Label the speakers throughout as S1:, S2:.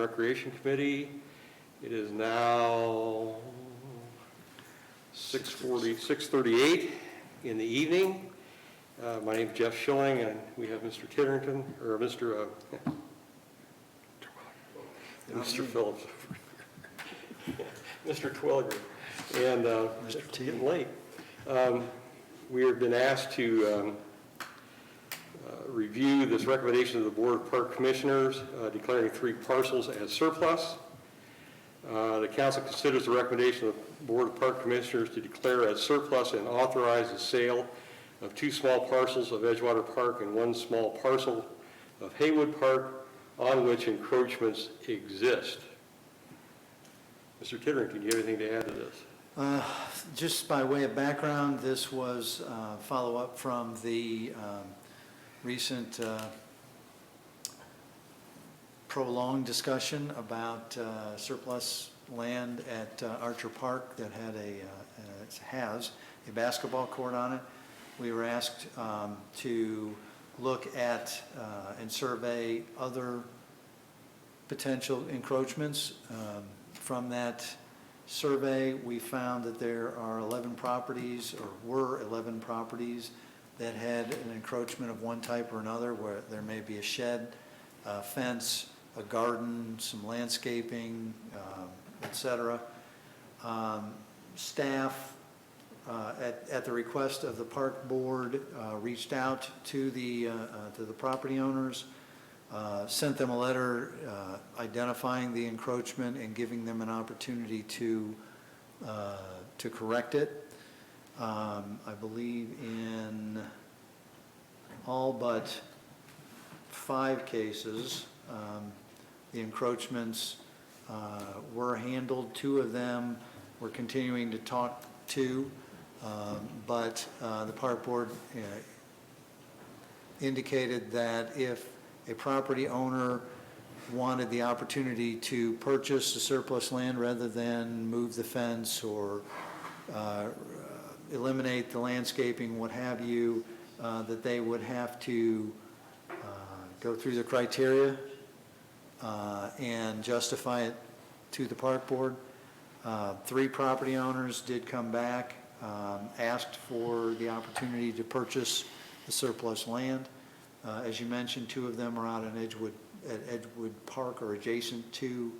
S1: and Recreation Committee. It is now 6:38 in the evening. My name is Jeff Schilling, and we have Mr. Titterington, or Mr. Mr. Phillips, Mr. Twilliger, and it's getting late. We have been asked to review this recommendation of the Board of Park Commissioners declaring 3 parcels as surplus. The council considers the recommendation of the Board of Park Commissioners to declare as surplus and authorize the sale of 2 small parcels of Edgewater Park and 1 small parcel of Haywood Park on which encroachments exist. Mr. Titterington, do you have anything to add to this?
S2: Just by way of background, this was follow-up from the recent prolonged discussion about surplus land at Archer Park that has a basketball court on it. We were asked to look at and survey other potential encroachments. From that survey, we found that there are 11 properties, or were 11 properties, that had an encroachment of one type or another, where there may be a shed, a fence, a garden, some landscaping, etc. Staff, at the request of the park board, reached out to the property owners, sent them a letter identifying the encroachment and giving them an opportunity to correct it. I believe in all but 5 cases, the encroachments were handled. 2 of them we're continuing to talk to, but the park board indicated that if a property owner wanted the opportunity to purchase the surplus land rather than move the fence or eliminate the landscaping, what have you, that they would have to go through the criteria and justify it to the park board. 3 property owners did come back, asked for the opportunity to purchase the surplus land. As you mentioned, 2 of them are out in Edgewood Park, or adjacent to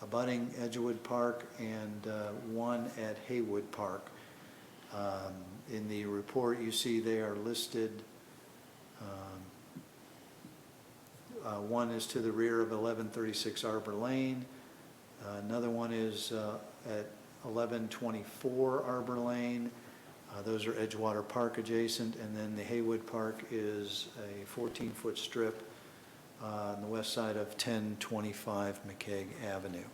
S2: abutting Edgewood Park, and 1 at Haywood Park. In the report, you see they are listed. 1 is to the rear of 1136 Arbor Lane. Another one is at 1124 Arbor Lane. Those are Edgewater Park adjacent, and then the Haywood Park is a 14-foot strip on the west side of 1025 McKeag Avenue.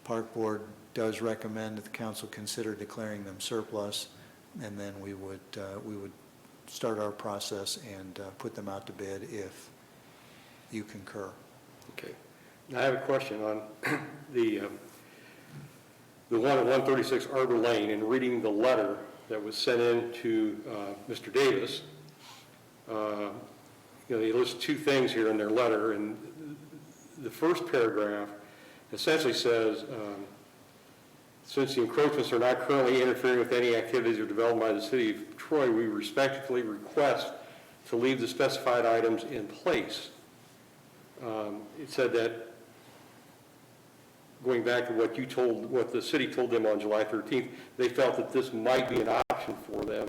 S2: Park Board does recommend that the council consider declaring them surplus, and then we would start our process and put them out to bid if you concur.
S1: Okay. Now I have a question on the one at 136 Arbor Lane, and reading the letter that was sent in to Mr. Davis. They list 2 things here in their letter, and the first paragraph essentially says, since the encroachments are not currently interfering with any activities or development by the city of Troy, we respectfully request to leave the specified items in place. It said that, going back to what the city told them on July 13th, they felt that this might be an option for them.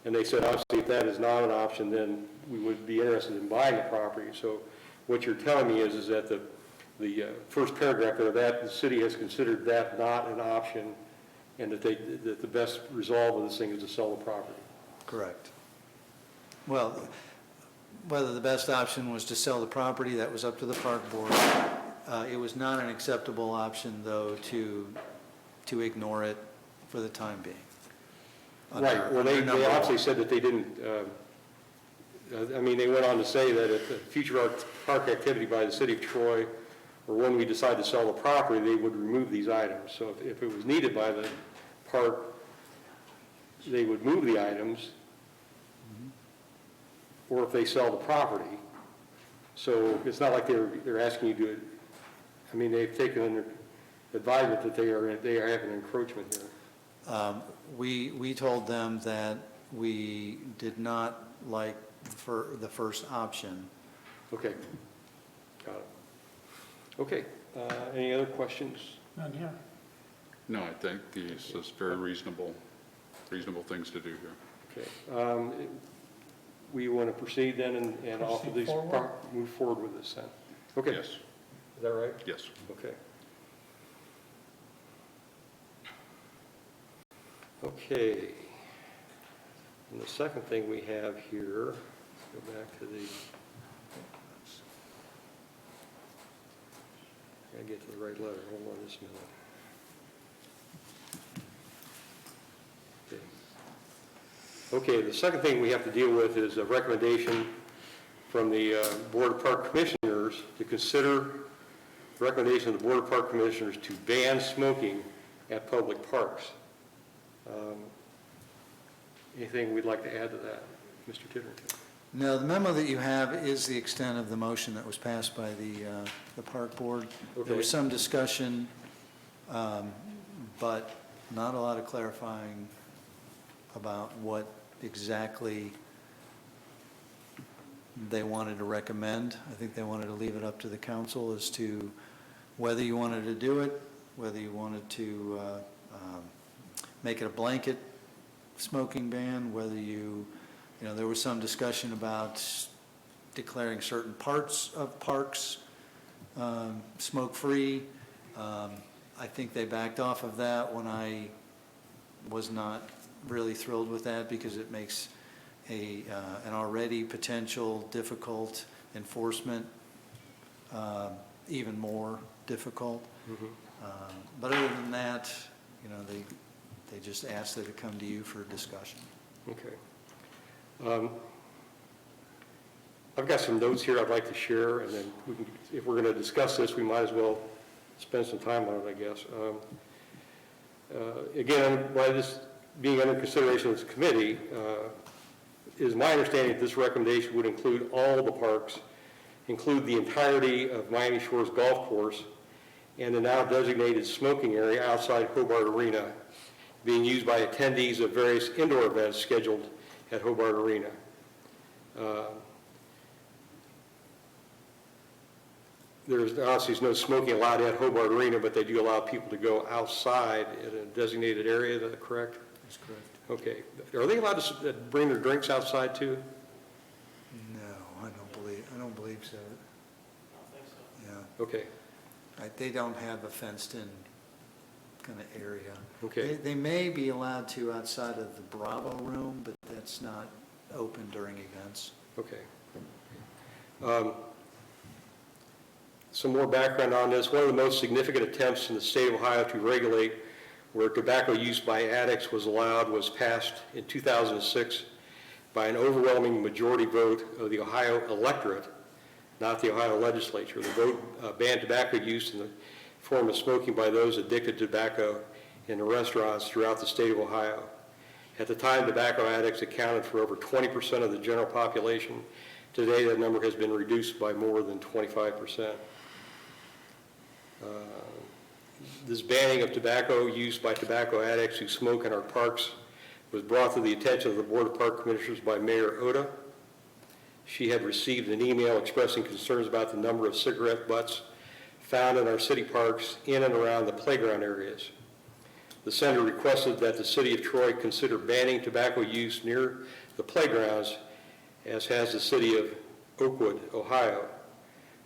S1: And they said, obviously, if that is not an option, then we would be interested in buying the property. So what you're telling me is that the first paragraph there, that the city has considered that not an option, and that the best resolve of this thing is to sell the property.
S2: Correct. Well, whether the best option was to sell the property, that was up to the park board. It was not an acceptable option, though, to ignore it for the time being.
S1: Right. Well, they obviously said that they didn't. They went on to say that if a future park activity by the city of Troy, or when we decide to sell the property, they would remove these items. So if it was needed by the park, they would move the items, or if they sell the property. So it's not like they're asking you to I mean, they've taken under advisement that they are having encroachment here.
S2: We told them that we did not like the first option.
S1: Okay, got it. Okay, any other questions?
S3: None here.
S4: No, I think these is very reasonable things to do here.
S1: Okay, we want to proceed then and offer
S3: Proceed
S1: these,
S3: forward?
S1: move forward with this then? Okay.
S4: Yes,
S1: Is that right?
S4: yes.
S1: Okay. Okay. And the second thing we have here, let's go back to the, I gotta get to the right letter, hold on just a minute. Okay, the second thing we have to deal with is a recommendation from the Board of Park Commissioners to consider the recommendation of the Board of Park Commissioners to ban smoking at public parks. Anything we'd like to add to that, Mr. Titterington?
S2: No, the memo that you have is the extent of the motion that was passed by the park board.
S1: Okay.
S2: There was some discussion, but not a lot of clarifying about what exactly they wanted to recommend. I think they wanted to leave it up to the council as to whether you wanted to do it, whether you wanted to make it a blanket smoking ban, whether you know, there was some discussion about declaring certain parts of parks smoke-free. I think they backed off of that when I was not really thrilled with that because it makes an already potential difficult enforcement even more difficult. But other than that, you know, they just asked that it come to you for discussion.
S1: Okay. I've got some notes here I'd like to share, and then we can, if we're going to discuss this, we might as well spend some time on it, I guess. Again, by this being under consideration of this committee, it is my understanding that this recommendation would include all the parks, include the entirety of Miami Shores Golf Course, and the now designated smoking area outside Hobart Arena, being used by attendees of various indoor events scheduled at Hobart Arena. There's obviously no smoking allowed at Hobart Arena, but they do allow people to go outside in a designated area, is that correct?
S2: That's correct.
S1: Okay. Are they allowed to bring their drinks outside too?
S2: No, I don't believe so. Yeah.
S1: Okay.
S2: They don't have a fenced-in kind of area.
S1: Okay.
S2: They may be allowed to outside of the Bravo room, but that's not open during events.
S1: Okay. Some more background on this. One of the most significant attempts in the state of Ohio to regulate where tobacco use by addicts was allowed was passed in 2006 by an overwhelming majority vote of the Ohio electorate, not the Ohio legislature. The vote banned tobacco use in the form of smoking by those addicted to tobacco in the restaurants throughout the state of Ohio. At the time, tobacco addicts accounted for over 20% of the general population. Today, that number has been reduced by more than 25%. This banning of tobacco use by tobacco addicts who smoke in our parks was brought to the attention of the Board of Park Commissioners by Mayor Oda. She had received an email expressing concerns about the number of cigarette butts found in our city parks in and around the playground areas. The senator requested that the city of Troy consider banning tobacco use near the playgrounds, as has the city of Oakwood, Ohio.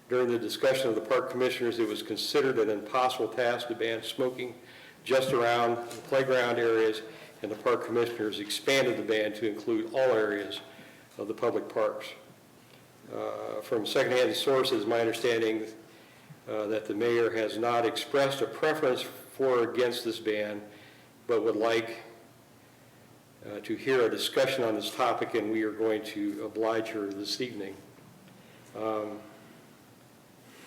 S1: During the discussion of the park commissioners, it was considered an impossible task to ban smoking just around the playground areas, and the park commissioners expanded the ban to include all areas of the public parks. From secondhand sources, my understanding that the mayor has not expressed a preference for or against this ban, but would like to hear a discussion on this topic, and we are going to oblige her this evening.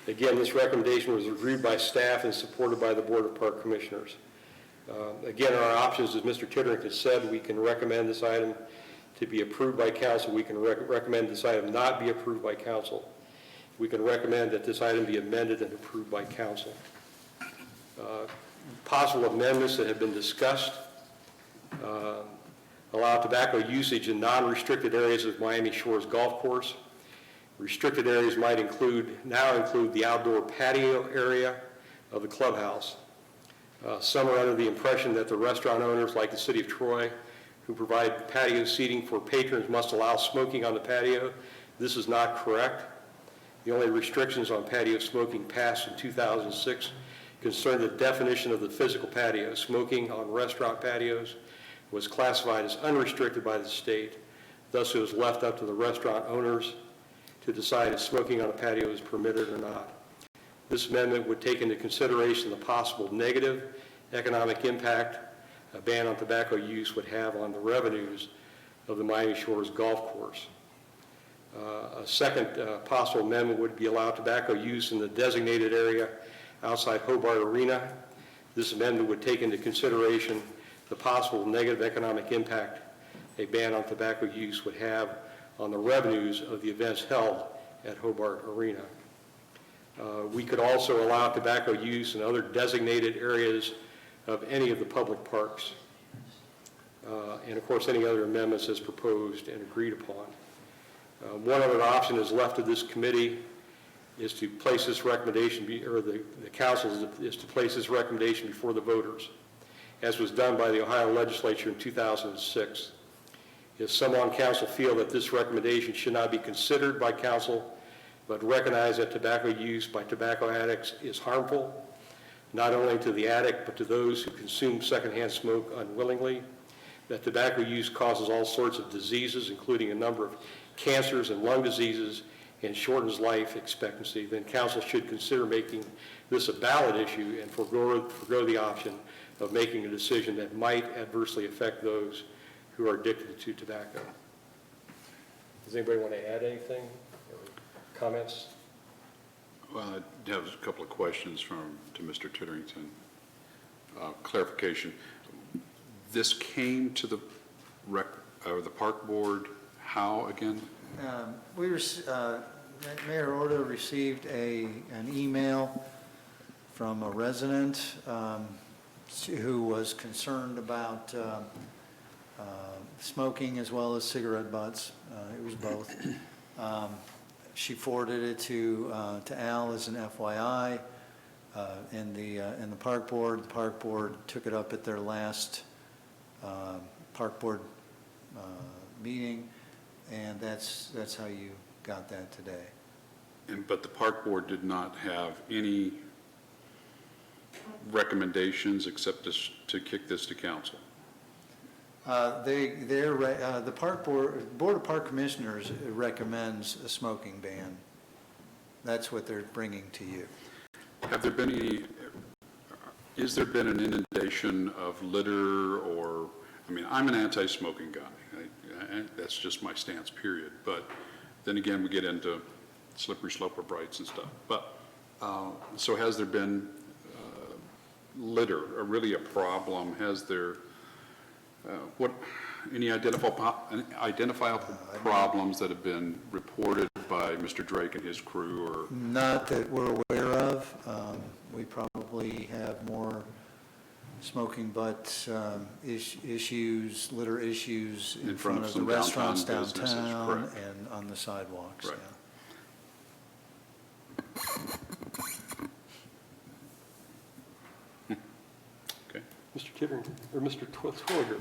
S1: Again, this recommendation was reviewed by staff and supported by the Board of Park Commissioners. Again, our options, as Mr. Titterington said, we can recommend this item to be approved by council. We can recommend this item not be approved by council. we can recommend that this item be amended and approved by council. Possible amendments that have been discussed allow tobacco usage in non-restricted areas of Miami Shores Golf Course. Restricted areas might now include the outdoor patio area of the clubhouse. Some are under the impression that the restaurant owners, like the City of Troy, who provide patio seating for patrons, must allow smoking on the patio. This is not correct. The only restrictions on patio smoking passed in 2006 concern the definition of the physical patio. Smoking on restaurant patios was classified as unrestricted by the state. Thus, it was left up to the restaurant owners to decide if smoking on a patio is permitted or not. This amendment would take into consideration the possible negative economic impact a ban on tobacco use would have on the revenues of the Miami Shores Golf Course. A second possible amendment would be allow tobacco use in the designated area outside Hobart Arena. This amendment would take into consideration the possible negative economic impact a ban on tobacco use would have on the revenues of the events held at Hobart Arena. We could also allow tobacco use in other designated areas of any of the public parks. And of course, any other amendments as proposed and agreed upon. One other option is left to this committee is to place this recommendation, the council is to place this recommendation before the voters, as was done by the Ohio legislature in 2006. If some on council feel that this recommendation should not be considered by council, but recognize that tobacco use by tobacco addicts is harmful, not only to the addict, but to those who consume secondhand smoke unwillingly, that tobacco use causes all sorts of diseases, including a number of cancers and lung diseases, and shortens life expectancy, then council should consider making this a ballot issue and forego the option of making a decision that might adversely affect those who are addicted to tobacco. Does anybody want to add anything or comments?
S4: Well, I have a couple of questions to Mr. Titterington. Clarification. This came to the park board how again?
S2: Mayor Orta received an email from a resident who was concerned about smoking as well as cigarette butts. It was both. She forwarded it to Al as an FYI, and the park board. The park board took it up at their last park board meeting, and that's how you got that today.
S4: But the park board did not have any recommendations except to kick this to council.
S2: The Board of Park Commissioners recommends a smoking ban. That's what they're bringing to you.
S4: Have there been is there been an inundation of litter or, I mean, I'm an anti-smoking guy. That's just my stance, period. But then again, we get into slippery slope of rights and stuff. But, so has there been litter, really a problem? Has there, any identifiable problems that have been reported by Mr. Drake and his crew? Or
S2: not that we're aware of. We probably have more smoking butt issues, litter issues in front of the restaurants downtown and on the sidewalks.
S4: Right.
S2: Yeah.
S4: Okay.
S1: Mr. Tittering, or Mr. Twilliger.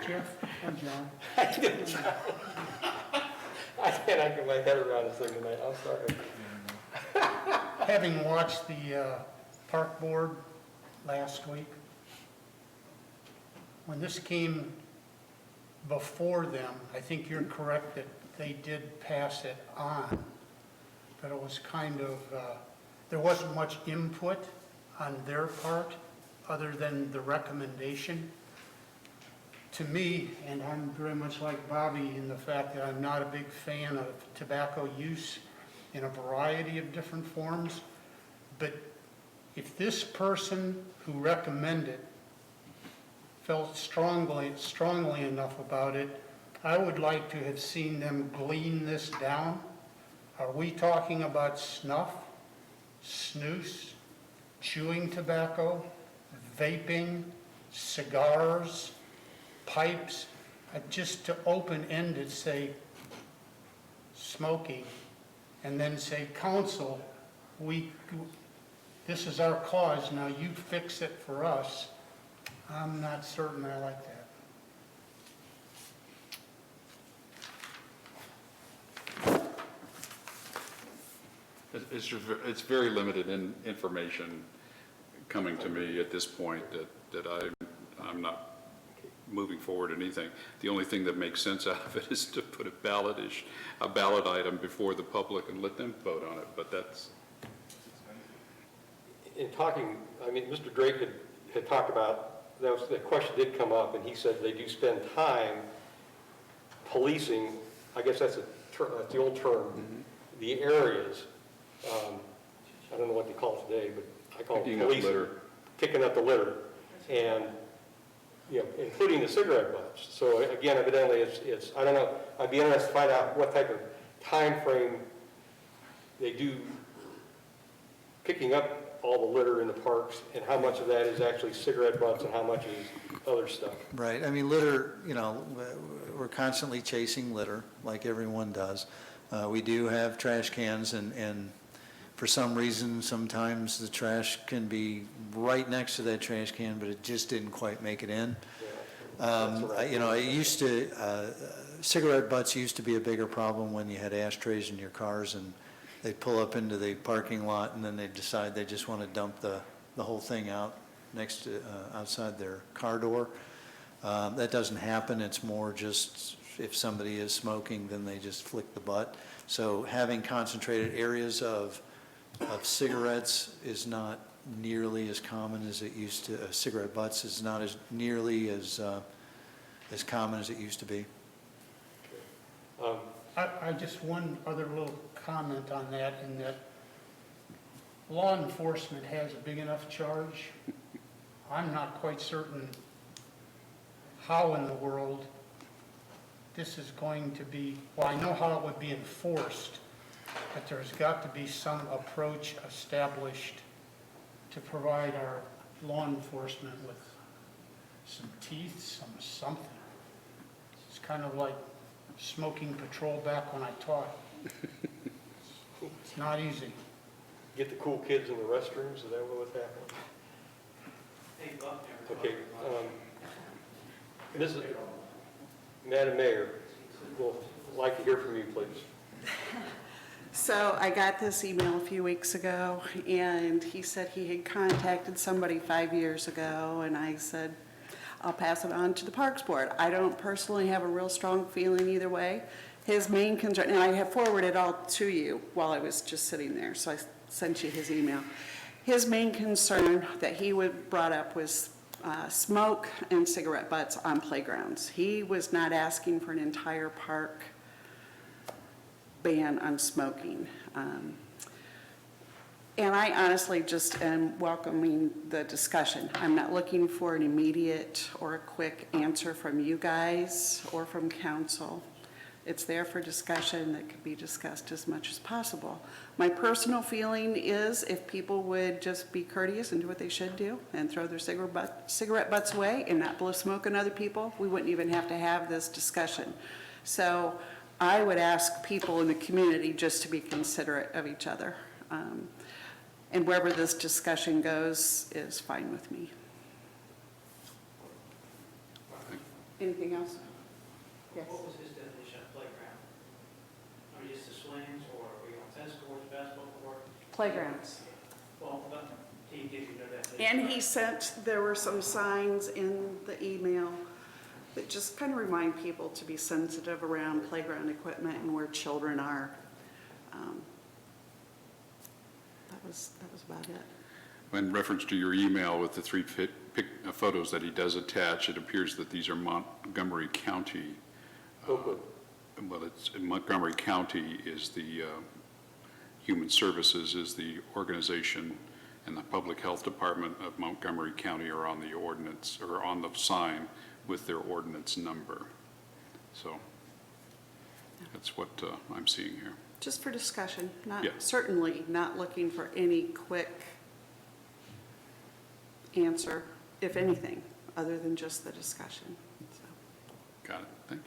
S3: Jeff, I'm John.
S1: I cannot get my head around this thing tonight, I'm sorry.
S3: Having watched the park board last week, when this came before them, I think you're correct that they did pass it on, but it was kind of, there wasn't much input on their part other than the recommendation. To me, and I'm very much like Bobby in the fact that I'm not a big fan of tobacco use in a variety of different forms, but if this person who recommended felt strongly enough about it, I would like to have seen them glean this down Are we talking about snuff, snus, chewing tobacco, vaping, cigars, pipes? Just to open-ended say smoking, and then say, council, this is our cause, now you fix it for us. I'm not certain I like that.
S4: It's very limited in information coming to me at this point that I'm not moving forward anything. The only thing that makes sense out of it is to put a ballot item before the public and let them vote on it, but that's.
S1: In talking, I mean, Mr. Drake had talked about, that question did come up, and he said they do spend time policing, I guess that's the old term, the areas. I don't know what they call it today, but I call it
S4: Picking up
S1: policing.
S4: litter.
S1: Picking up the litter, and, you know, including the cigarette butts. So again, evidently, it's, I don't know, I'd be interested to find out what type of time frame they do picking up all the litter in the parks, and how much of that is actually cigarette butts and how much is other stuff.
S2: Right, I mean, litter, you know, we're constantly chasing litter, like everyone does. We do have trash cans, and for some reason, sometimes the trash can be right next to that trash can, but it just didn't quite make it in. You know, it used to, cigarette butts used to be a bigger problem when you had ashtrays in your cars, and they'd pull up into the parking lot, and then they'd decide they just want to dump the whole thing out next to, outside their car door. That doesn't happen. It's more just if somebody is smoking, then they just flick the butt. So having concentrated areas of cigarettes is not nearly as common as it used to. Cigarette butts is not as nearly as common as it used to be.
S3: I just, one other little comment on that, in that law enforcement has a big enough charge. I'm not quite certain how in the world this is going to be, well, I know how it would be enforced, but there's got to be some approach established to provide our law enforcement with some teeth, something. It's kind of like smoking patrol back when I taught. It's not easy.
S1: Get the cool kids in the restrooms, is that what's happening? Okay. Madam Mayor, we'd like to hear from you, please.
S5: So I got this email a few weeks ago, and he said he had contacted somebody 5 years ago, and I said, I'll pass it on to the Parks Board. I don't personally have a real strong feeling either way. His main concern, and I have forwarded all to you while I was just sitting there, so I sent you his email. His main concern that he brought up was smoke and cigarette butts on playgrounds. He was not asking for an entire park ban on smoking. And I honestly just am welcoming the discussion. I'm not looking for an immediate or a quick answer from you guys or from council. It's there for discussion that could be discussed as much as possible. My personal feeling is if people would just be courteous and do what they should do and throw their cigarette butts away and not blow smoke on other people, we wouldn't even have to have this discussion. So I would ask people in the community just to be considerate of each other. And wherever this discussion goes is fine with me. Anything else? Yes.
S6: What was his definition of playground? Are we just the swings, or are we on tennis courts, basketball court?
S5: Playgrounds.
S6: Well, but he gives you no definition.
S5: And he sent, there were some signs in the email that just kind of remind people to be sensitive around playground equipment and where children are. That was about it.
S4: In reference to your email with the three photos that he does attach, it appears that these are Montgomery County.
S1: Oakwood.
S4: Well, it's Montgomery County is the Human Services is the organization, and the Public Health Department of Montgomery County are on the ordinance or on the sign with their ordinance number. So that's what I'm seeing here.
S5: Just for discussion, not,
S4: Yeah.
S5: certainly not looking for any quick answer, if anything, other than just the discussion, so.
S4: Got it, thank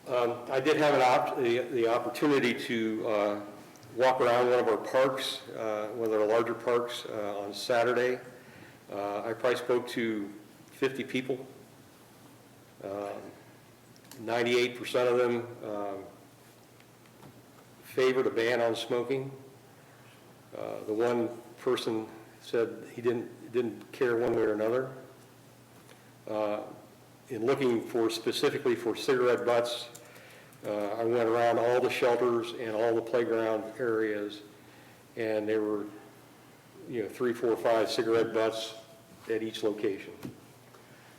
S4: you.
S1: I did have the opportunity to walk around one of our parks, one of our larger parks, on Saturday. I probably spoke to 50 people. 98% of them favored a ban on smoking. The one person said he didn't care one way or another. In looking for specifically for cigarette butts, I went around all the shelters and all the playground areas, and there were, 3, 4, 5 cigarette butts at each location.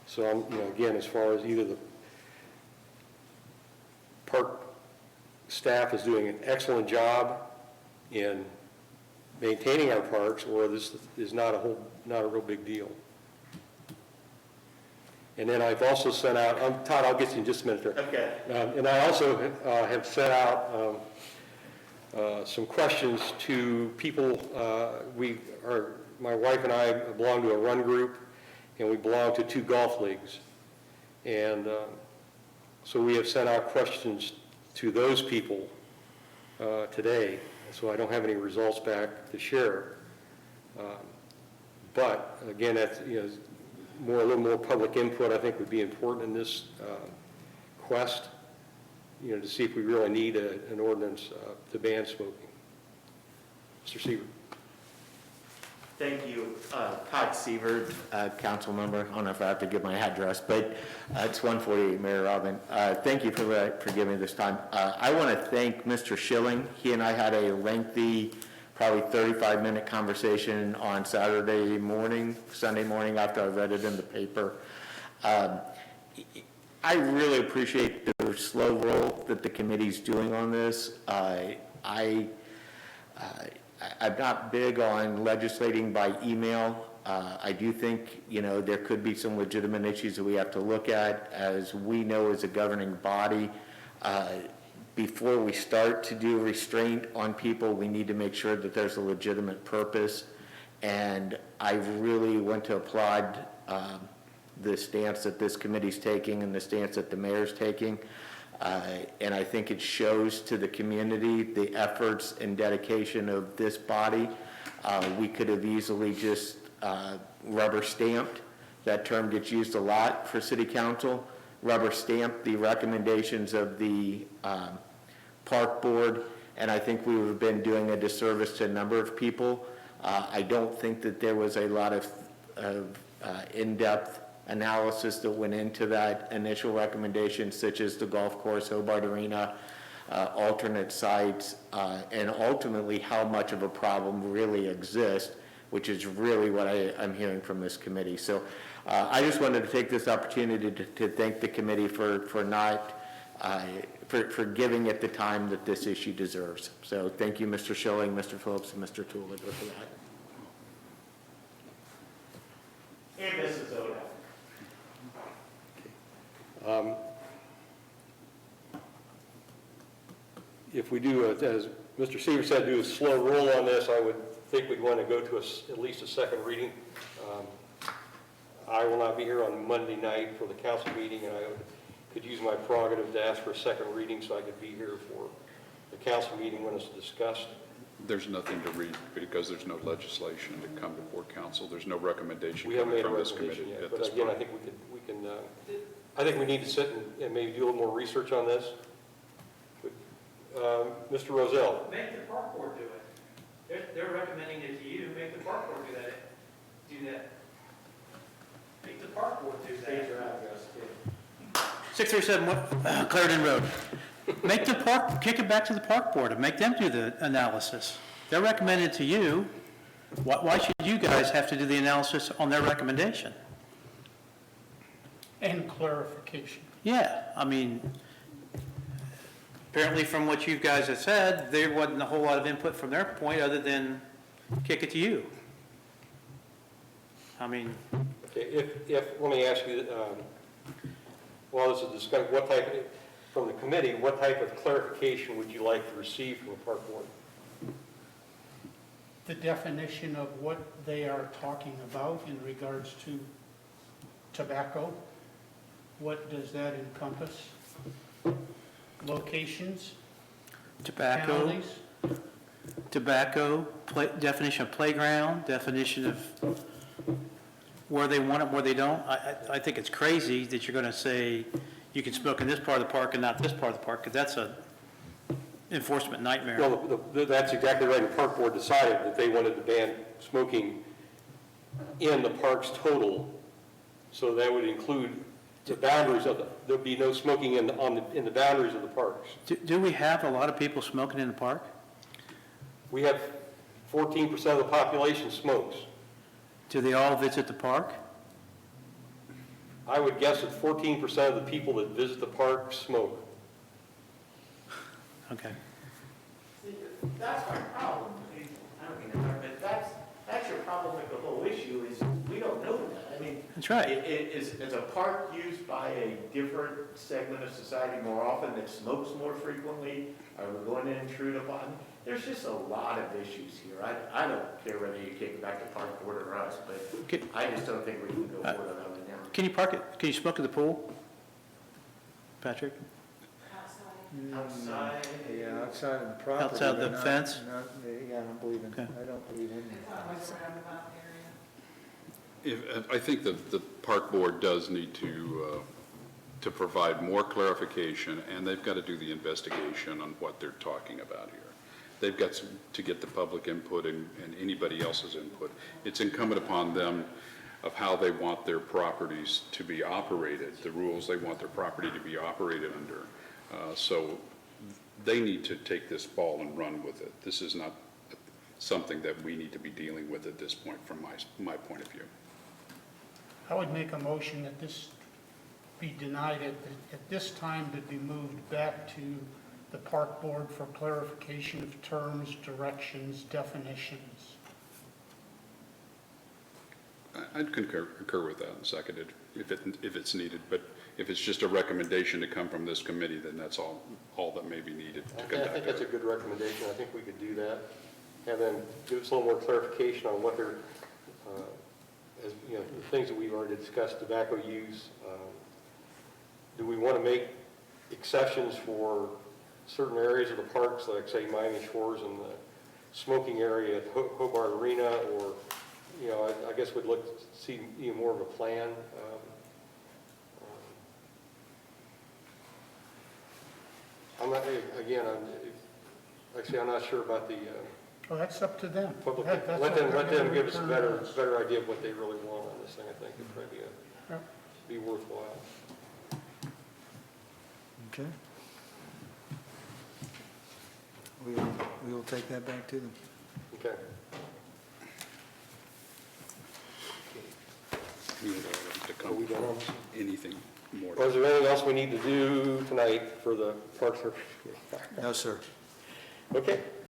S1: So, again, as far as either the park staff is doing an excellent job in maintaining our parks, or this is not a real big deal. And then I've also sent out, Todd, I'll get to you in just a minute there.
S7: Okay.
S1: And I also have sent out some questions to people. My wife and I belong to a run group, and we belong to 2 golf leagues. And so we have sent out questions to those people today, so I don't have any results back to share. But again, that's, a little more public input, I think, would be important in this quest, to see if we really need an ordinance to ban smoking. Mr. Sievert.
S7: Thank you. Todd Sievert, council member. I don't know if I have to give my address, but it's 148 Mayor Robin. Thank you for giving me this time. I want to thank Mr. Schilling. He and I had a lengthy, probably 35-minute conversation on Sunday morning after I read it in the paper. I really appreciate the slow roll that the committee's doing on this. I'm not big on legislating by email. I do think, there could be some legitimate issues that we have to look at. As we know as a governing body, before we start to do restraint on people, we need to make sure that there's a legitimate purpose. And I really want to applaud the stance that this committee's taking and the stance that the mayor's taking. And I think it shows to the community the efforts and dedication of this body. We could have easily just rubber stamped. That term gets used a lot for city council. Rubber stamped the recommendations of the park board, and I think we would have been doing a disservice to a number of people. I don't think that there was a lot of in-depth analysis that went into that initial recommendation, such as the golf course, Hobart Arena, alternate sites, and ultimately how much of a problem really exists, which is really what I'm hearing from this committee. So I just wanted to take this opportunity to thank the committee for not, for giving it the time that this issue deserves. So thank you, Mr. Schilling, Mr. Phillips, and Mr. Tuliger for that. And Mrs. Oda.
S1: If we do, as Mr. Seaver said, do a slow roll on this, I would think we'd want to go to at least a second reading. I will not be here on Monday night for the council meeting, and I could use my prerogative to ask for a second reading so I could be here for the council meeting when it's discussed.
S4: There's nothing to read because there's no legislation to come before council. There's no recommendation
S1: We haven't
S4: coming
S1: made a
S4: from this
S1: recommendation
S4: committee
S1: yet,
S4: at
S1: but
S4: this
S1: again, I
S4: point.
S1: think I think we need to sit and maybe do a little more research on this. Mr. Rozelle.
S6: Make the park board do it. They're recommending it to you, make the park board do that. Make the park board do that.
S8: 637 Clarendon Road. Make the park, kick it back to the park board and make them do the analysis. They're recommending it to you. Why should you guys have to do the analysis on their recommendation?
S3: And clarification.
S8: Yeah, I mean, apparently from what you guys have said, there wasn't a whole lot of input from their point other than kick it to you. I mean,
S1: Okay, let me ask you, while this is discussed, what type from the committee, what type of clarification would you like to receive from the park board?
S3: The definition of what they are talking about in regards to tobacco, what does that encompass? Locations,
S8: Tobacco,
S3: penalties?
S8: definition of playground, definition of where they want it, where they don't. I think it's crazy that you're going to say you can smoke in this part of the park and not this part of the park, because that's a enforcement nightmare.
S1: Well, that's exactly right. The park board decided that they wanted to ban smoking in the parks total. So that would include the boundaries of there'd be no smoking in the boundaries of the parks.
S8: Do we have a lot of people smoking in the park?
S1: We have 14% of the population smokes.
S8: Do they all visit the park?
S1: I would guess that 14% of the people that visit the park smoke.
S8: Okay.
S9: See, that's my problem. I don't mean to interrupt, but that's your problem with the whole issue is we don't know that. I mean.
S8: That's right.
S9: Is a park used by a different segment of society more often that smokes more frequently? Are we going to intrude upon? There's just a lot of issues here. I don't care whether you kick it back to park board or us, but
S8: Okay.
S9: I just don't think we can go forward on that right now.
S8: Can you park it, can you smoke at the pool? Patrick?
S9: Outside.
S2: Yeah, outside of the property.
S8: Outside the
S2: but not-
S8: fence?
S2: not- Yeah, I don't believe in,
S8: Okay.
S2: I don't believe in that.
S4: I think the park board does need to provide more clarification, and they've got to do the investigation on what they're talking about here. They've got to get the public input and anybody else's input. It's incumbent upon them of how they want their properties to be operated, the rules they want their property to be operated under. So they need to take this ball and run with it. This is not something that we need to be dealing with at this point from my point of view.
S3: I would make a motion that this be denied at this time, to be moved back to the park board for clarification of terms, directions, definitions.
S4: I'd concur with that and second it if it's needed, but if it's just a recommendation to come from this committee, then that's all that may be needed to
S1: I
S4: conduct
S1: think that's a
S4: it.
S1: good recommendation. I think we could do that. And then give us a little more clarification on what they're, as, you know, the things that we've already discussed, tobacco use. Do we want to make exceptions for certain areas of the parks, like say Miami Shores and the smoking area at Hobart Arena, or, you know, I guess we'd look to see even more of a plan. I'm not, again, I'm not sure about the
S3: Well, that's up to them.
S1: public.
S3: That's
S1: Let
S3: what
S1: them
S3: they're
S1: give us a
S3: gonna
S1: better,
S3: return to us.
S1: better idea of what they really want on this thing. I think it'd probably
S3: Yeah.
S1: be worthwhile.
S2: Okay. We will take that back to them.
S1: Okay.
S4: We need to
S1: Are we
S4: come
S1: done?
S4: anything more.
S1: Well, is there anything else we need to do tonight for the Parks and Rec?
S2: No, sir.
S1: Okay.